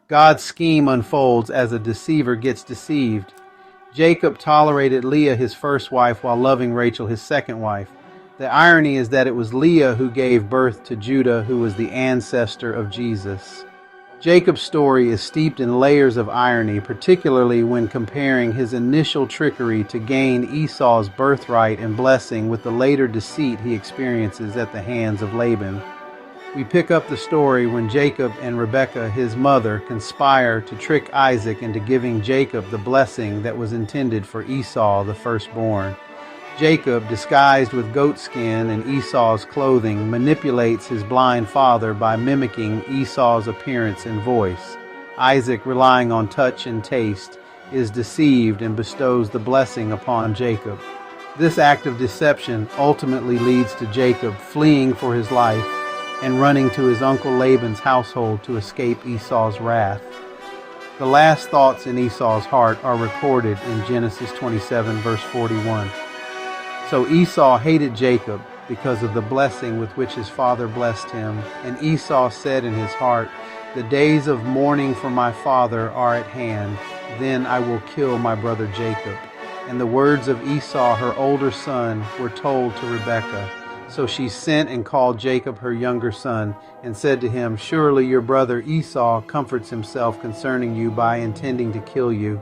God's scheme unfolds as a deceiver gets deceived. Jacob tolerated Leah, his first wife, while loving Rachel, his second wife. The irony is that it was Leah who gave birth to Judah, who was the ancestor of Jesus. Jacob's story is steeped in layers of irony, particularly when comparing his initial trickery to gain Esau's birthright and blessing with the later deceit he experiences at the hands of Laban. We pick up the story when Jacob and Rebekah, his mother, conspire to trick Isaac into giving Jacob the blessing that was intended for Esau, the firstborn. Jacob, disguised with goat skin and Esau's clothing, manipulates his blind father by mimicking Esau's appearance and voice. Isaac, relying on touch and taste, is deceived and bestows the blessing upon Jacob. This act of deception ultimately leads to Jacob fleeing for his life and running to his uncle Laban's household to escape Esau's wrath. The last thoughts in Esau's heart are recorded in Genesis 27, verse 41. So Esau hated Jacob because of the blessing with which his father blessed him. And Esau said in his heart, "The days of mourning for my father are at hand. Then I will kill my brother Jacob." And the words of Esau, her older son, were told to Rebekah. So she sent and called Jacob, her younger son, and said to him, "Surely your brother Esau comforts himself concerning you by intending to kill you."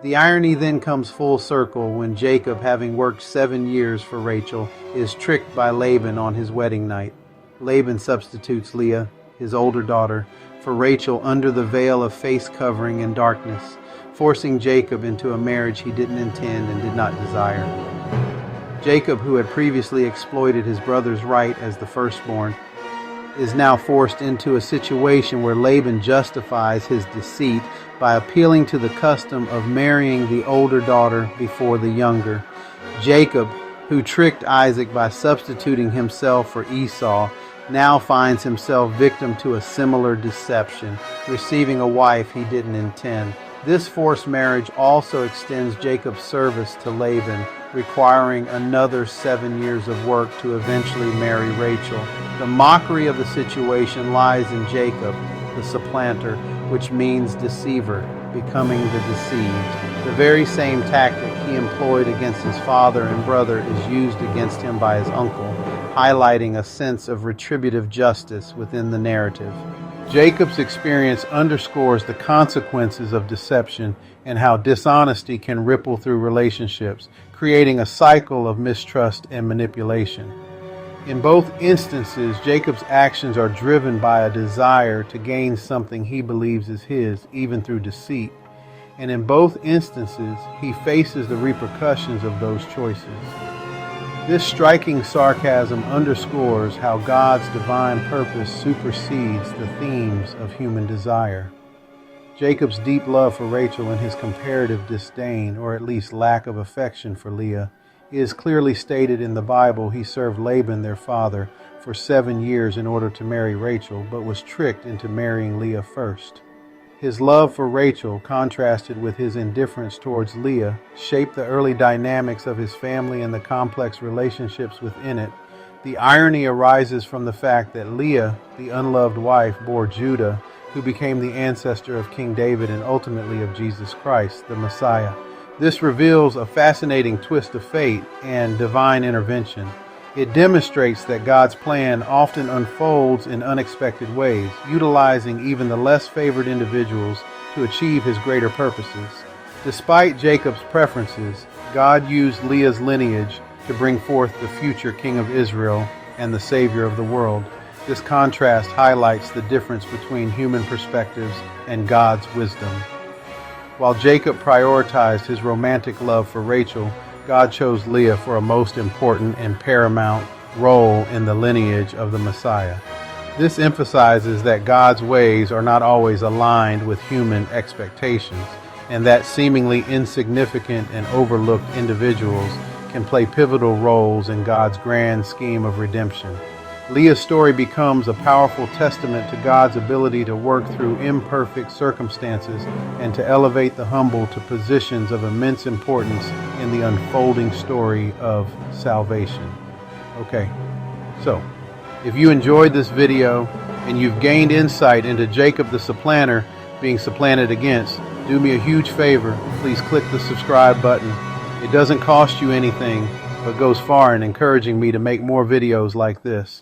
The irony then comes full circle when Jacob, having worked 7 years for Rachel, is tricked by Laban on his wedding night. Laban substitutes Leah, his older daughter, for Rachel under the veil of face covering and darkness, forcing Jacob into a marriage he didn't intend and did not desire. Jacob, who had previously exploited his brother's right as the firstborn, is now forced into a situation where Laban justifies his deceit by appealing to the custom of marrying the older daughter before the younger. Jacob, who tricked Isaac by substituting himself for Esau, now finds himself victim to a similar deception, receiving a wife he didn't intend. This forced marriage also extends Jacob's service to Laban, requiring another 7 years of work to eventually marry Rachel. The mockery of the situation lies in Jacob, the supplanter, which means deceiver, becoming the deceived. The very same tactic he employed against his father and brother is used against him by his uncle, highlighting a sense of retributive justice within the narrative. Jacob's experience underscores the consequences of deception and how dishonesty can ripple through relationships, creating a cycle of mistrust and manipulation. In both instances, Jacob's actions are driven by a desire to gain something he believes is his, even through deceit. And in both instances, he faces the repercussions of those choices. This striking sarcasm underscores how God's divine purpose supersedes the themes of human desire. Jacob's deep love for Rachel and his comparative disdain, or at least lack of affection for Leah, is clearly stated in the Bible. He served Laban, their father, for 7 years in order to marry Rachel, but was tricked into marrying Leah first. His love for Rachel, contrasted with his indifference towards Leah, shaped the early dynamics of his family and the complex relationships within it. The irony arises from the fact that Leah, the unloved wife, bore Judah, who became the ancestor of King David and ultimately of Jesus Christ, the Messiah. This reveals a fascinating twist of fate and divine intervention. It demonstrates that God's plan often unfolds in unexpected ways, utilizing even the less favored individuals to achieve his greater purposes. Despite Jacob's preferences, God used Leah's lineage to bring forth the future King of Israel and the Savior of the world. This contrast highlights the difference between human perspectives and God's wisdom. While Jacob prioritized his romantic love for Rachel, God chose Leah for a most important and paramount role in the lineage of the Messiah. This emphasizes that God's ways are not always aligned with human expectations, and that seemingly insignificant and overlooked individuals can play pivotal roles in God's grand scheme of redemption. Leah's story becomes a powerful testament to God's ability to work through imperfect circumstances and to elevate the humble to positions of immense importance in the unfolding story of salvation. Okay, so if you enjoyed this video and you've gained insight into Jacob the supplanter, being supplanted against, do me a huge favor. Please click the subscribe button. It doesn't cost you anything, but goes far in encouraging me to make more videos like this.